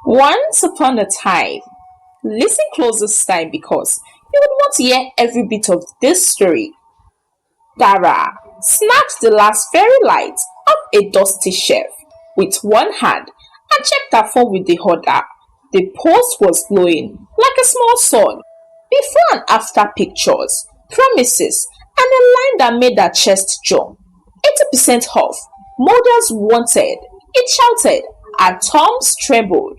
Once upon a time, listen close this time because you would want to hear every bit of this story. Dara snatched the last fairy light off a dusty shelf with one hand and checked her phone with the other. The post was glowing like a small sun. Before and after pictures, promises, and a line that made her chest jump. 80% off. Models wanted. It shouted. Her thumbs trembled.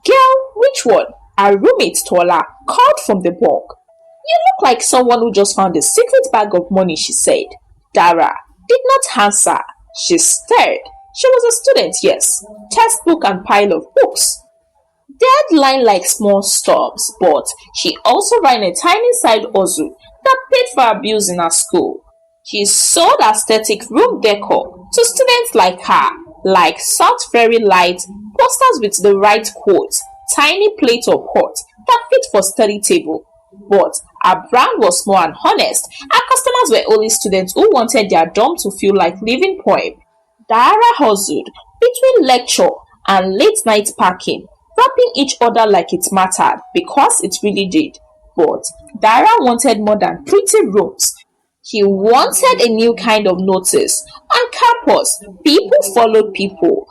Girl, which one? Her roommate Tola called from the bunk. You look like someone who just found a secret bag of money, she said. Dara did not answer. She stared. She was a student, yes. Textbook and pile of books. Deadline like small stubs, but she also ran a tiny side hustle that paid for her bills in her school. She sold aesthetic room decor to students like her, like soft fairy light, posters with the right quotes, tiny plate or pot that fit for study table. But her brand was small and honest. Her customers were only students who wanted their dorm to feel like living poem. Dara hustled between lecture and late night parking, wrapping each other like it mattered because it really did. But Dara wanted more than pretty rooms. He wanted a new kind of notice. On campus, people followed people.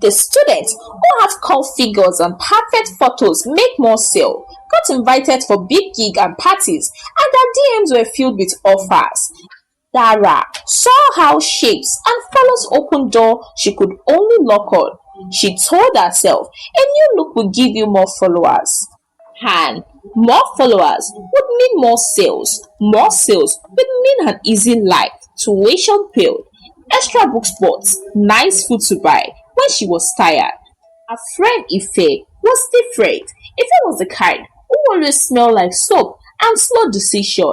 The students who have cult figures and perfect photos make more sale, got invited for big gig and parties, and their DMs were filled with offers. Dara saw how shapes and follows open door she could only lock on. She told herself a new look would give you more followers. And more followers would mean more sales. More sales would mean an easy life, tuition paid, extra book spots, nice food to buy when she was tired. Her friend Ife was different. Ife was the kind who always smelled like soap and slow decision.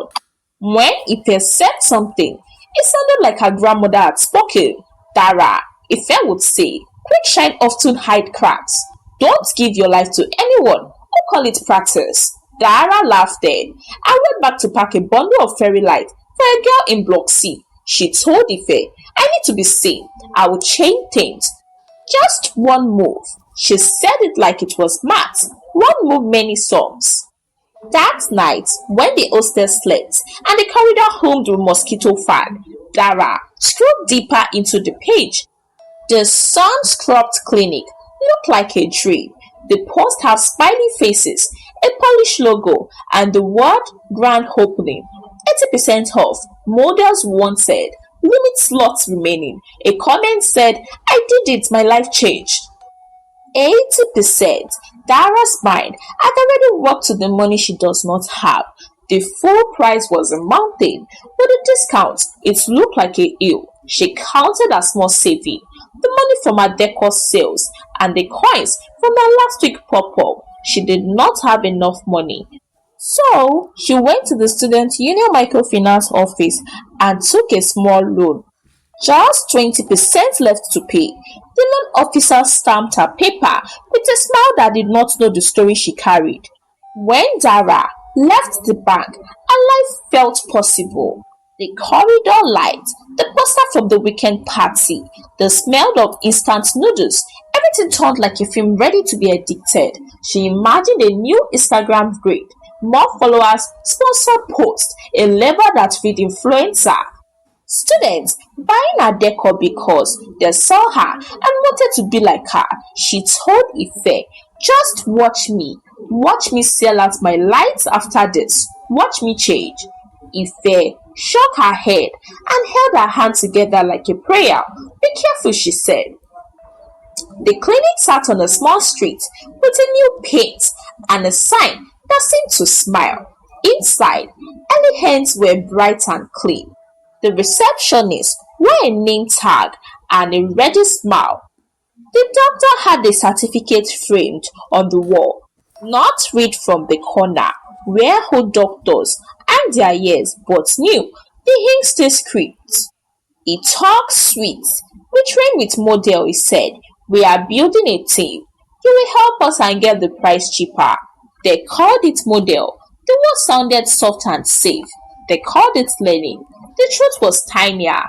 When Ife said something, it sounded like her grandmother had spoken. Dara, Ife would say, quick shine often hide cracks. Don't give your life to anyone who call it practice. Dara laughed then. I went back to pack a bundle of fairy light for a girl in Block C. She told Ife, I need to be seen. I will change things. Just one move. She said it like it was math. One move, many songs. That night, when the hostess slept and the corridor hummed with mosquito fan, Dara scrolled deeper into the page. The sun-scrubbed clinic looked like a dream. The post had smiley faces, a polished logo, and the word grand opening. 80% off, models wanted, limit slots remaining. A comment said, I did it, my life changed. 80%. Dara's mind had already worked to the money she does not have. The full price was a mountain. With the discount, it looked like a hill. She counted her small saving, the money from her decor sales, and the coins from her last week pop-up. She did not have enough money. So, she went to the Student Union Microfinance office and took a small loan. Just 20% left to pay. The loan officer stamped her paper with a smile that did not know the story she carried. When Dara left the bank, her life felt possible. The corridor light, the poster from the weekend party, the smell of instant noodles, everything turned like a film ready to be addicted. She imagined a new Instagram grid, more followers, sponsored posts, a label that feed influencer. Students buying her decor because they saw her and wanted to be like her. She told Ife, just watch me sell out my lights after this, watch me change. Ife shook her head and held her hand together like a prayer. Be careful, she said. The clinic sat on a small street with a new paint and a sign that seemed to smile. Inside, early hands were bright and clean. The receptionist wore a name tag and a ready smile. The doctor had a certificate framed on the wall, not read from the corner, where old doctors and their ears but knew the ink still script. He talked sweet. We train with model, he said. We are building a team. You will help us and get the price cheaper. They called it model. The word sounded soft and safe. They called it learning. The truth was tinier.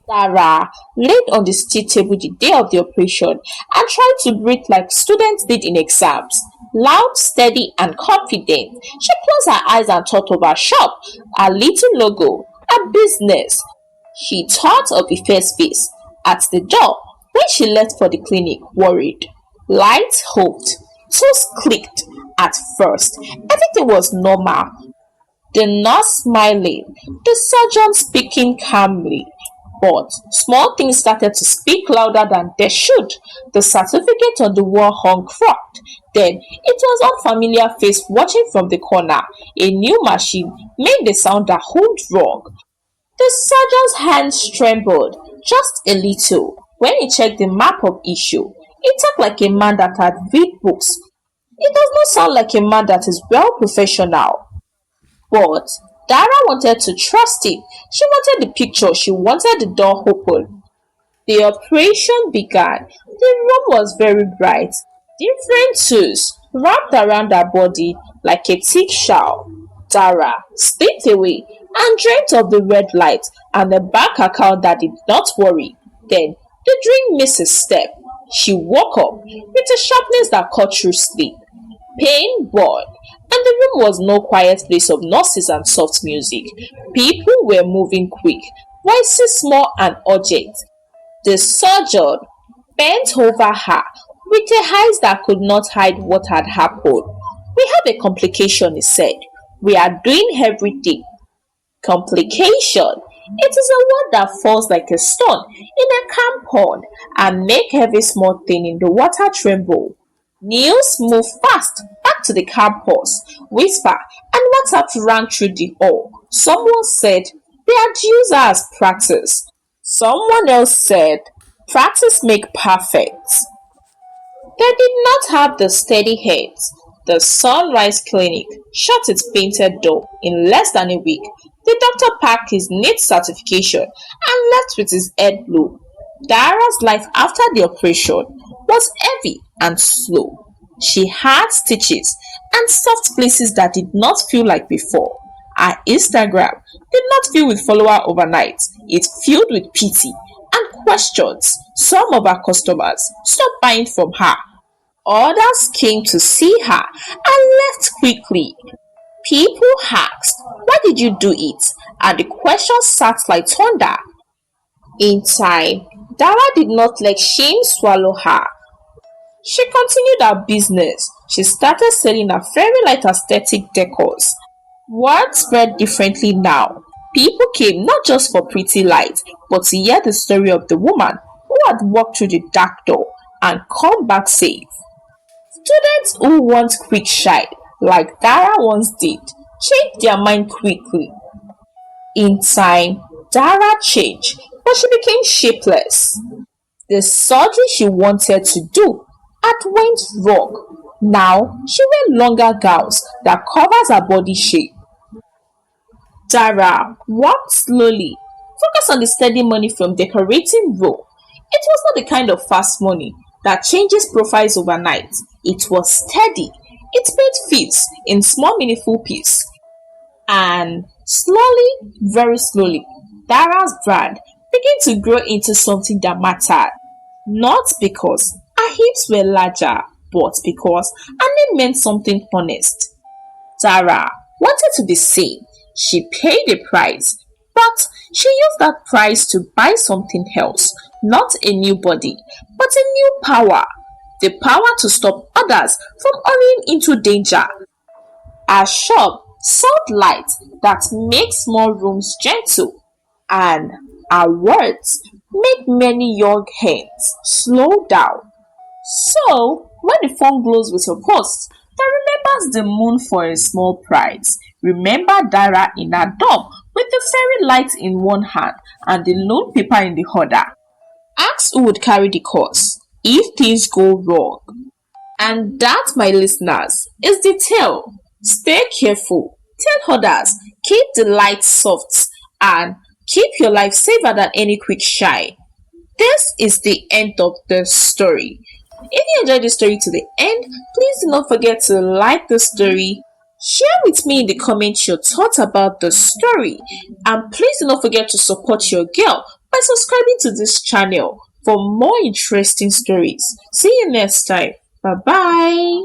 Dara laid on the tea table the day of the operation and tried to breathe like students did in exams. Loud, steady, and confident, she closed her eyes and thought of her shop, her little logo, her business. She thought of Ife's face at the door when she left for the clinic, worried. Lights hoped. Toes clicked at first. Everything was normal. The nurse smiling, the surgeon speaking calmly. But small things started to speak louder than they should. The certificate on the wall hung crooked. Then it was unfamiliar face watching from the corner. A new machine made the sound that hummed wrong. The surgeon's hands trembled just a little when he checked the map of issue. He talked like a man that had read books. It does not sound like a man that is well professional. But Dara wanted to trust him. She wanted the picture. She wanted the door open. The operation began. The room was very bright. Different tools wrapped around her body like a thick shawl. Dara slipped away and dreamt of the red light and the bank account that did not worry. Then the dream missed a step. She woke up with a sharpness that cut through sleep. Pain burned, and the room was no quiet place of nurses and soft music. People were moving quick, voices small and urgent. The surgeon bent over her with a eyes that could not hide what had happened. We have a complication, he said. We are doing everything. Complication. It is a word that falls like a stone in a calm pond and make every small thing in the water tremble. News moved fast back to the campus. Whisper and WhatsApp rang through the hall. Someone said they had used her as practice. Someone else said practice make perfect. They did not have the steady heads. The Sunrise Clinic shut its painted door in less than a week. The doctor packed his neat certification and left with his head low. Dara's life after the operation was heavy and slow. She had stitches and soft places that did not feel like before. Her Instagram did not fill with followers overnight. It filled with pity and questions. Some of her customers stopped buying from her. Others came to see her and left quickly. People asked, "Why did you do it?" And the question sat like thunder. In time, Dara did not let shame swallow her. She continued her business. She started selling her very light aesthetic decors. Words spread differently now. People came not just for pretty lights, but to hear the story of the woman who had walked through the dark door and come back safe. Students who want quick shine, like Dara once did, changed their mind quickly. In time, Dara changed, but she became shapeless. The surgery she wanted to do had went wrong. Now she wears longer gowns that covers her body shape. Dara walked slowly, focused on the steady money from decorating room. It was not the kind of fast money that changes profiles overnight. It was steady. It paid fits in small meaningful pieces. And slowly, very slowly, Dara's brand began to grow into something that mattered. Not because her hips were larger, but because her name meant something honest. Dara wanted to be seen. She paid a price, but she used that price to buy something else. Not a new body, but a new power. The power to stop others from hurrying into danger. Our shop sold light that makes small rooms gentle, and our words make many young hands slow down. So, when the phone glows with a post that remembers the moon for a small prize, remember Dara in her dorm with the fairy light in one hand and the loan paper in the other. Ask who would carry the cost if things go wrong. And that, my listeners, is the tale. Stay careful. Tell others. Keep the light soft and keep your life safer than any quick shine. This is the end of the story. If you enjoyed the story to the end, please do not forget to like the story. Share with me in the comments your thoughts about the story. And please do not forget to support your girl by subscribing to this channel for more interesting stories. See you next time. Bye bye.